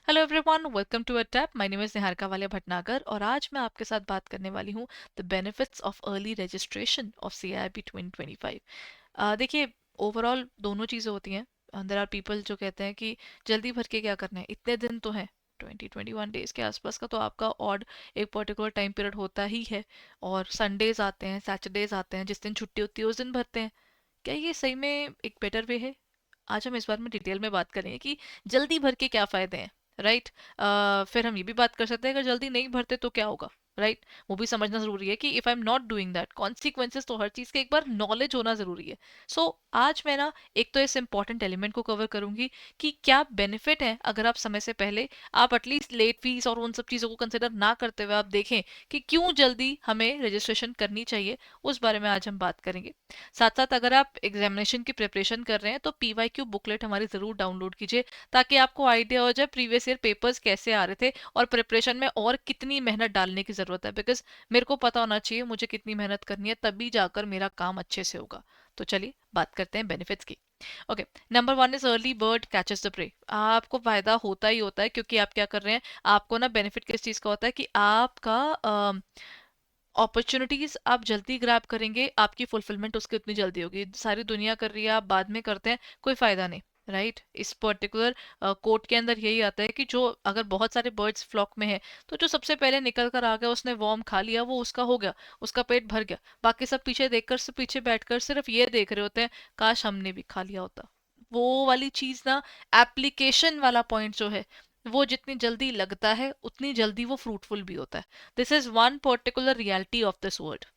Hello everyone, welcome to Edutap. My name is Niharika Walia Bhatnagar और आज मैं आपके साथ बात करने वाली हूँ the benefits of early registration of CIIP 2025। देखिए, ओवरऑल दोनों चीज़ें होती हैं। देयर आर पीपल जो कहते हैं कि जल्दी भर के क्या करना है, इतने दिन तो हैं, 20-21 डेज के आसपास का तो आपका ऑड एक पर्टिकुलर टाइम पीरियड होता ही है। और संडेज आते हैं, सैटरडेज आते हैं, जिस दिन छुट्टी होती है उस दिन भरते हैं। क्या ये सही में एक बेटर वे है? आज हम इस बारे में डिटेल में बात करेंगे कि जल्दी भर के क्या फायदे हैं। राइट। फिर हम ये भी बात कर सकते हैं अगर जल्दी नहीं भरते तो क्या होगा। राइट। वो भी समझना जरूरी है कि if I am not doing that consequences, तो हर चीज के एक बार नॉलेज होना जरूरी है। सो आज मैं ना एक तो इस इंपॉर्टेंट एलिमेंट को कवर करूंगी कि क्या बेनिफिट है अगर आप समय से पहले, आप एटलीस्ट लेट फीस और उन सब चीजों को कंसिडर ना करते हुए आप देखें कि क्यों जल्दी हमें रजिस्ट्रेशन करनी चाहिए। उस बारे में आज हम बात करेंगे। साथ साथ अगर आप एग्जामिनेशन की प्रिपरेशन कर रहे हैं तो PYQ बुकलेट हमारी ज़रूर डाउनलोड कीजिए, ताकि आपको आइडिया हो जाए प्रीवियस ईयर पेपर्स कैसे आ रहे थे और प्रिपरेशन में और कितनी मेहनत डालने की ज़रूरत है। बिकॉज मेरे को पता होना चाहिए मुझे कितनी मेहनत करनी है, तभी जाकर मेरा काम अच्छे से होगा। तो चलिए बात करते हैं बेनिफिट्स की। Okay, number one is early bird catches the prey. आपको फायदा होता ही होता है, क्योंकि आप क्या कर रहे हैं, आपको ना बेनिफिट किस चीज़ का होता है कि आपका अपॉर्चुनिटीज आप जल्दी ग्रैब करेंगे, आपकी फुलफिलमेंट उसकी उतनी जल्दी होगी। सारी दुनिया कर रही है, आप बाद में करते हैं, कोई फायदा नहीं। राइट। इस पर्टिकुलर कोट के अंदर यही आता है कि जो अगर बहुत सारे बर्ड्स फ्लॉक में है, तो जो सबसे पहले निकल कर आ गया, उसने वॉर्म खा लिया, वो उसका हो गया, उसका पेट भर गया। बाकी सब पीछे देखकर से पीछे बैठकर सिर्फ ये देख रहे होते हैं, काश हमने भी खा लिया होता। वो वाली चीज ना, एप्लीकेशन वाला पॉइंट जो है, वो जितनी जल्दी लगता है उतनी जल्दी वो फ्रूटफुल भी होता है। This is one particular reality of this world.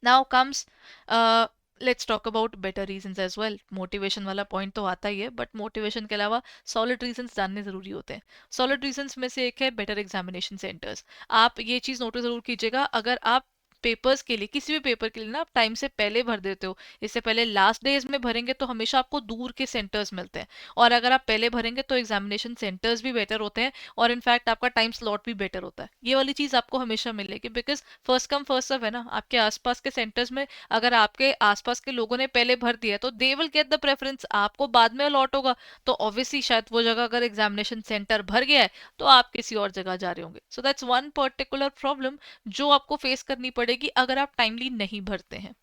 Now comes, uh, let's talk about better reasons as well. Motivation वाला पॉइंट तो आता ही है, बट मोटिवेशन के अलावा सॉलिड रीजंस जानने जरूरी होते हैं। सॉलिड रीजंस में से एक है बेटर एग्जामिनेशन सेंटर्स। आप ये चीज नोटिस जरूर कीजिएगा, अगर आप पेपर्स के लिए, किसी भी पेपर के लिए ना आप टाइम से पहले भर देते हो, इससे पहले लास्ट डेज में भरेंगे तो हमेशा आपको दूर के सेंटर्स मिलते हैं। और अगर आप पहले भरेंगे तो एग्जामिनेशन सेंटर्स भी बेटर होते हैं, और इनफैक्ट आपका टाइम स्लॉट भी बेटर होता है। ये वाली चीज आपको हमेशा मिलेगी, because first come first serve है ना आपके आसपास के सेंटर्स में। अगर आपके आसपास के लोगों ने पहले भर दिया तो they will get the preference, आपको बाद में अलॉट होगा। तो ऑब्वियसली शायद वो जगह अगर एग्जामिनेशन सेंटर भर गया है तो आप किसी और जगह जा रहे होंगे। So that's one particular problem जो आपको फेस करनी पड़ेगी अगर आप टाइमली नहीं भरते हैं।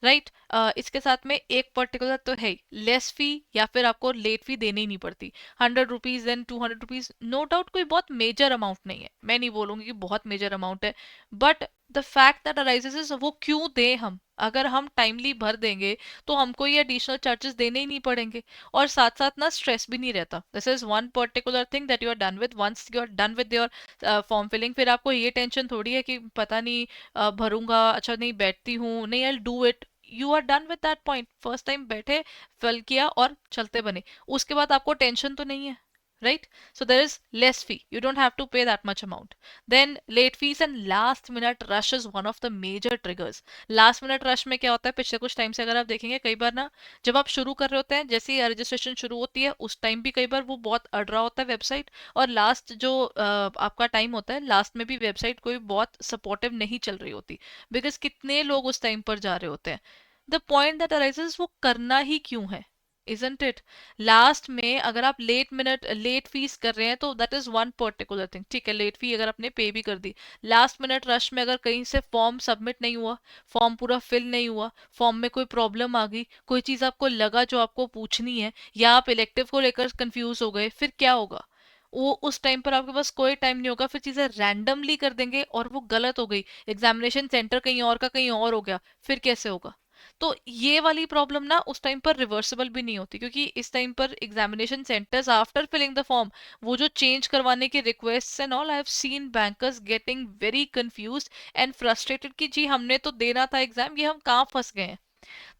राइट। इसके साथ में एक पर्टिकुलर तो है, लेस फी या फिर आपको लेट फी देनी ही नहीं पड़ती। 100 rupees then 200 rupees, no doubt कोई बहुत मेजर अमाउंट नहीं है, मैं नहीं बोलूंगी कि बहुत मेजर अमाउंट है। But the fact that arises is, वो क्यों दें हम? अगर हम टाइमली भर देंगे तो हमको ये एडिशनल चार्जेस देने ही नहीं पड़ेंगे, और साथ साथ ना स्ट्रेस भी नहीं रहता। This is one particular thing that you are done with, once you are done with your form filling, फिर आपको ये टेंशन थोड़ी है कि पता नहीं भरूंगा, अच्छा नहीं बैठती हूँ, नहीं I do it. You are done with that point, first time बैठे, फिल किया और चलते बने, उसके बाद आपको टेंशन तो नहीं है। Right. So there is less fee, you don't have to pay that much amount. Then late fees and last minute rush is one of the major triggers. Last minute rush में क्या होता है, पिछले कुछ time से अगर आप देखेंगे, कई बार ना जब आप शुरू कर रहे होते हैं, जैसे ही रजिस्ट्रेशन शुरू होती है उस टाइम भी कई बार वो बहुत अड़ रहा होता है वेबसाइट, और लास्ट जो आपका टाइम होता है लास्ट में भी वेबसाइट कोई बहुत सपोर्टिव नहीं चल रही होती, बिकॉज कितने लोग उस टाइम पर जा रहे होते हैं। द पॉइंट दैट अराइजेस, वो करना ही क्यों है, इजंट इट? लास्ट में अगर आप लेट फीस कर रहे हैं तो that is one particular thing, ठीक है, लेट फी अगर आपने पे भी कर दी, लास्ट मिनट रश में अगर कहीं से फॉर्म सबमिट नहीं हुआ, फॉर्म पूरा फिल नहीं हुआ, फॉर्म में कोई प्रॉब्लम आ गई, कोई चीज आपको लगा जो आपको पूछनी है, या आप इलेक्टिव को लेकर कंफ्यूज हो गए, फिर क्या होगा? वो उस टाइम पर आपके पास कोई टाइम नहीं होगा, फिर चीजें रैंडमली कर देंगे और वो गलत हो गई, एग्जामिनेशन सेंटर कहीं और का कहीं और हो गया, फिर कैसे होगा? तो ये वाली प्रॉब्लम ना उस टाइम पर रिवर्सिबल भी नहीं होती, क्योंकि इस टाइम पर examination centres after filling the form, वो जो चेंज करवाने की request and all, I have seen bankers getting very confused and frustrated कि जी हमने तो देना था एग्जाम, ये हम कहाँ फंस गए हैं।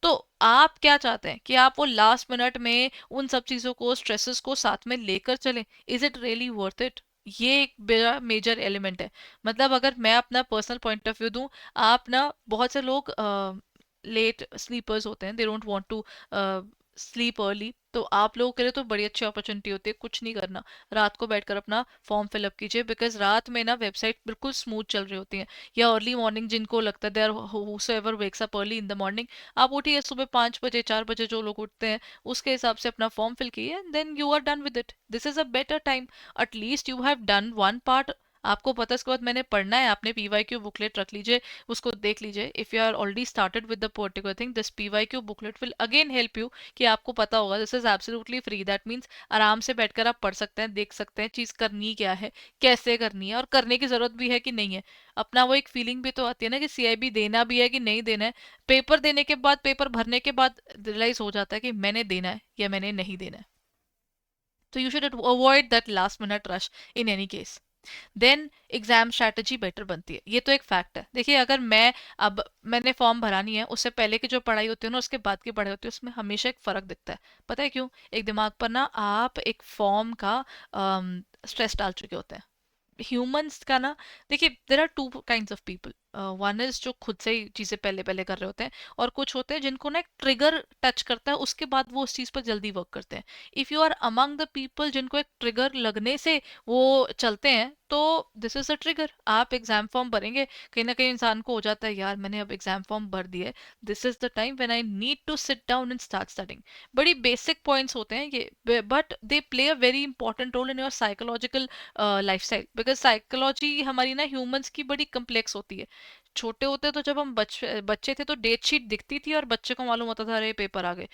तो आप क्या चाहते हैं कि आप वो लास्ट मिनट में उन सब चीजों को, स्ट्रेसेस को साथ में लेकर चलें? Is it really worth it? ये एक बड़ा मेजर एलिमेंट है। मतलब अगर मैं अपना पर्सनल पॉइंट ऑफ व्यू दूं, आप ना, बहुत से लोग लेट स्लीपर्स होते हैं, they don't want to sleep early, तो आप लोगों के लिए तो बड़ी अच्छी अपॉर्चुनिटी होती है कुछ नहीं करना, रात को बैठकर अपना फॉर्म फिलअप कीजिए, बिकॉज रात में ना वेबसाइट बिल्कुल स्मूथ चल रही होती है। या अर्ली मॉर्निंग जिनको लगता है, there whosoever wakes up early in the morning, आप उठिए सुबह 5 बजे 4 बजे, जो लोग उठते हैं उसके हिसाब से अपना फॉर्म फिल कीजिए, and then you are done with it. This is a better time, at least you have done one part. आपको पता है इसके बाद मैंने पढ़ना है, आपने पीवाईक्यू बुकलेट रख लीजिए, उसको देख लीजिए। If you are already started with the particular thing, this PYQ booklet will again help you, कि आपको पता होगा this is absolutely free. That means आराम से बैठकर आप पढ़ सकते हैं, देख सकते हैं चीज करनी क्या है, कैसे करनी है, और करने की जरूरत भी है कि नहीं है। अपना वो एक फीलिंग भी तो आती है ना कि सीआईबी देना भी है कि नहीं देना है। पेपर देने के बाद, पेपर भरने के बाद रियलाइज हो जाता है कि मैंने देना है या मैंने नहीं देना है। तो you should avoid that last minute rush in any case. Then exam strategy better बनती है, ये तो एक फैक्ट है। देखिए, अगर मैं, अब मैंने फॉर्म भरा नहीं है, उससे पहले की जो पढ़ाई होती है ना, उसके बाद की पढ़ाई होती है, उसमें हमेशा एक फर्क दिखता है। पता है क्यों? एक दिमाग पर ना आप एक फॉर्म का स्ट्रेस डाल चुके होते हैं। ह्यूमंस का ना, देखिए there are two kinds of people. One is जो खुद से ही चीजें पहले पहले कर रहे होते हैं, और कुछ होते हैं जिनको ना एक ट्रिगर टच करता है, उसके बाद वो उस चीज पर जल्दी वर्क करते हैं। If you are among the people जिनको एक ट्रिगर लगने से वो चलते हैं, तो दिस इज अ ट्रिगर। आप एग्जाम फॉर्म भरेंगे, कहीं ना कहीं इंसान को हो जाता है, यार मैंने अब एग्जाम फॉर्म भर दिया है, this is the time when I need to sit down and start studying. बड़ी बेसिक पॉइंट्स होते हैं ये, but they play a very important role in your psychological lifestyle, because psychology हमारी ना ह्यूमंस की बड़ी कम्प्लेक्स होती है। छोटे होते तो जब हम बच्चे बच्चे थे तो डेट शीट दिखती थी और बच्चे को मालूम होता था अरे पेपर आ गए।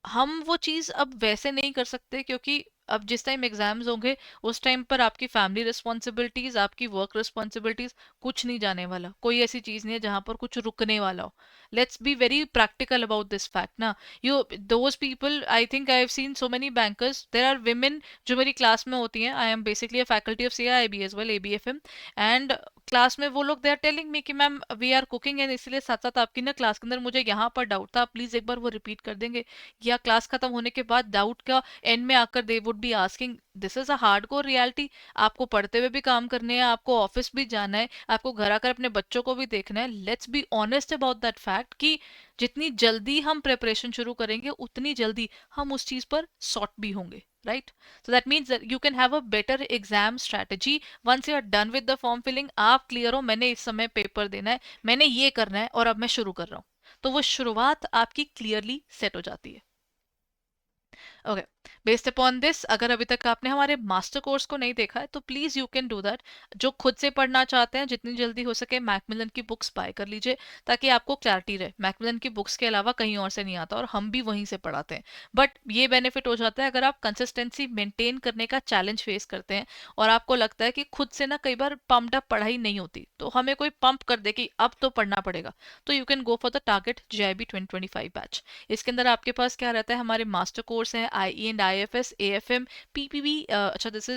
हम वो चीज अब वैसे नहीं कर सकते, क्योंकि अब जिस टाइम एग्जाम्स होंगे उस टाइम पर आपकी फैमिली रिस्पॉन्सिबिलिटीज, आपकी वर्क रिस्पॉन्सिबिलिटीज, कुछ नहीं जाने वाला, कोई ऐसी चीज नहीं है जहां पर कुछ रुकने वाला हो। Let's be very practical about this fact ना। You those people, I think I have seen so many bankers, there are women जो मेरी क्लास में होती हैं। I am basically a faculty of CIB as well, ABFM. And class में वो लोग they are telling me कि ma'am we are cooking, and इसलिए साथ साथ आपकी ना क्लास के अंदर मुझे यहाँ पर डाउट था, प्लीज एक बार वो रिपीट कर देंगे। या क्लास खत्म होने के बाद डाउट का एंड में आकर they would be asking. This is a hardcore reality. आपको पढ़ते हुए भी काम करने हैं, आपको ऑफिस भी जाना है, आपको घर आकर अपने बच्चों को भी देखना है। Let's be honest about that fact कि जितनी जल्दी हम प्रिपरेशन शुरू करेंगे उतनी जल्दी हम उस चीज पर सॉर्ट भी होंगे, right? So that means that you can have a better exam strategy once you are done with the form filling. आप क्लियर हो, मैंने इस समय पेपर देना है, मैंने ये करना है, और अब मैं शुरू कर रहा हूँ, तो वो शुरुआत आपकी क्लियरली सेट हो जाती है। ओके, बेस्ड अपॉन दिस, अगर अभी तक आपने हमारे मास्टर कोर्स को नहीं देखा है तो please you can do that. जो खुद से पढ़ना चाहते हैं, जितनी जल्दी हो सके मैकमिलन की बुक्स बाय कर लीजिए, ताकि आपको क्लैरिटी रहे। मैकमिलन की बुक्स के अलावा कहीं और से नहीं आता, और हम भी वहीं से पढ़ाते हैं। बट ये बेनिफिट हो जाता है अगर आप कंसिस्टेंसी मेंटेन करने का चैलेंज फेस करते हैं, और आपको लगता है कि खुद से ना कई बार पम्प्ड अप पढ़ाई नहीं होती, तो हमें कोई पंप कर दे कि अब तो पढ़ना पड़ेगा, तो you can go for the target JIB 2025 batch. इसके अंदर आपके पास क्या रहता है? हमारे मास्टर कोर्स हैं IE and IFS, AFM, PPB. अच्छा, this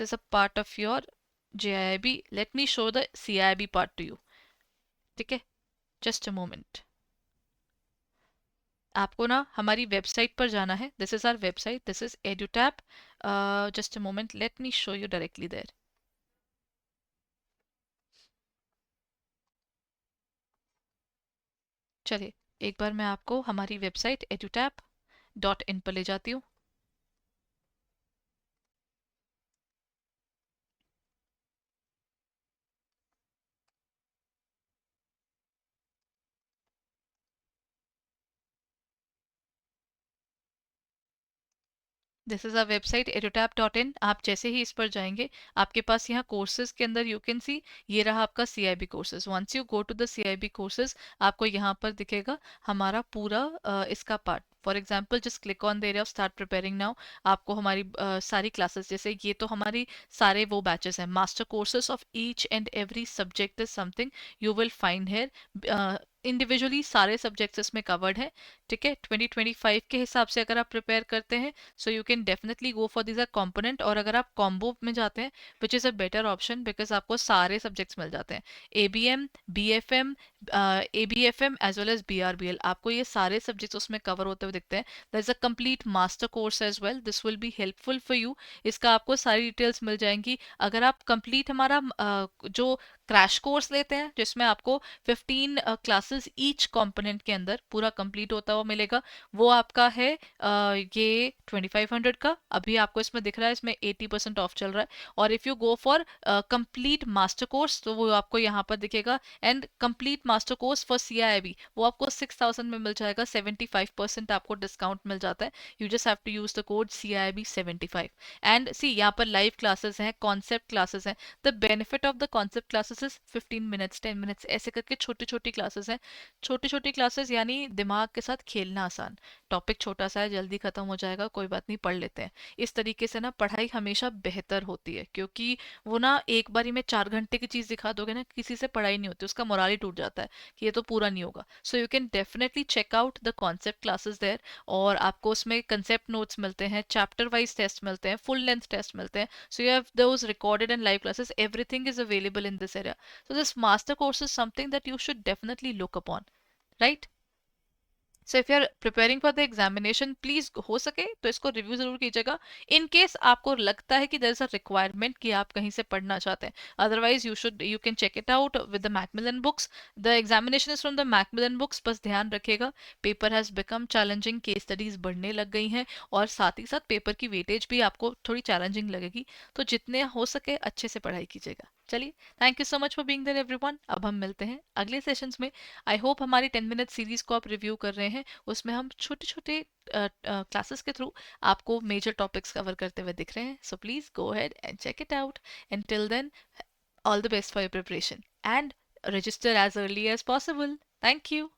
is a part of your JIB. Let me show the CIB part to you. ठीक है, जस्ट अ मोमेंट। आपको ना हमारी वेबसाइट पर जाना है। This is our website, this is Edutap. Just a moment, let me show you directly there. चलिए, एक बार मैं आपको हमारी वेबसाइट edutap.in पर ले जाती हूँ। This is a website edutap.in। आप जैसे ही इस पर जाएंगे, आपके पास यहाँ कोर्सेज के अंदर यू कैन सी, ये रहा आपका CIB courses. Once you go to the CIB courses, आपको यहाँ पर दिखेगा हमारा पूरा इसका part. For example, just click on the area of start preparing now. आपको हमारी सारी क्लासेस, जैसे ये तो हमारी सारे वो बैचेस हैं, master courses of each and every subject is something you will find here. Individually सारे सब्जेक्ट्स इसमें कवर्ड है। ठीक है, 2025 के हिसाब से अगर आप प्रिपेयर करते हैं, so you can definitely go for this a component. और अगर आप कॉम्बो में जाते हैं, which is a better option, because आपको सारे सब्जेक्ट्स मिल जाते हैं। ABM, BFM, ABFM as well as BRBL, आपको ये सारे सब्जेक्ट्स उसमें कवर होते हुए दिखते हैं। There is a complete master course as well, this will be helpful for you. इसका आपको सारी डिटेल्स मिल जाएंगी। अगर आप कंप्लीट हमारा जो क्रैश कोर्स लेते हैं, जिसमें आपको 15 क्लासेस क्लासेस ईच कंपोनेंट के अंदर पूरा कंप्लीट होता हुआ मिलेगा। वो आपका है ये 2500 का, अभी आपको इसमें दिख रहा है, इसमें 80% ऑफ चल रहा है। और if you go for complete master course तो वो आपको यहाँ पर दिखेगा, and complete master course for CIIB वो आपको 6000 में मिल जाएगा, 75% आपको डिस्काउंट मिल जाता है। You just have to use the code CIIB75। And see यहाँ पर लाइव क्लासेस हैं, कॉन्सेप्ट क्लासेस हैं। The benefit of the concept classes is 15 minutes 10 minutes ऐसे करके छोटी छोटी क्लासेस हैं। छोटी छोटी क्लासेस यानी दिमाग के साथ खेलना आसान। टॉपिक छोटा सा है, जल्दी खत्म हो जाएगा, कोई बात नहीं, पढ़ लेते हैं। इस तरीके से ना पढ़ाई हमेशा बेहतर होती है, क्योंकि वो ना एक बारी में 4 घंटे की चीज दिखा दोगे ना, किसी से पढ़ाई नहीं होती, उसका मोराल ही टूट जाता है कि ये तो पूरा नहीं होगा। So you can definitely check out the concept classes there, और आपको उसमें कंसेप्ट नोट्स मिलते हैं, चैप्टर वाइज टेस्ट मिलते हैं, फुल लेंथ टेस्ट मिलते हैं। So you have those recorded and live classes. Everything is available in this area. So this master course is something that you should definitely look upon, right? So if you are preparing for the examination, please हो सके तो इसको review जरूर कीजिएगा। In case आपको लगता है कि देयर इज अ रिक्वायरमेंट कि आप कहीं से पढ़ना चाहते हैं, otherwise you can check it out with the Macmillan books. The examination is from the Macmillan books, बस ध्यान रखिएगा paper has become challenging, case studies बढ़ने लग गई हैं, और साथ ही साथ पेपर की वेटेज भी आपको थोड़ी चैलेंजिंग लगेगी। तो जितने हो सके अच्छे से पढ़ाई कीजिएगा। चलिए, thank you so much for being there everyone. अब हम मिलते हैं अगले सेशंस में। आई होप हमारी 10 मिनट सीरीज को आप रिव्यू कर रहे हैं, उसमें हम छोटे छोटे क्लासेस के थ्रू आपको मेजर टॉपिक्स कवर करते हुए दिख रहे हैं। So please go ahead and check it out, and till then all the best for your preparation, and register as early as possible. Thank you.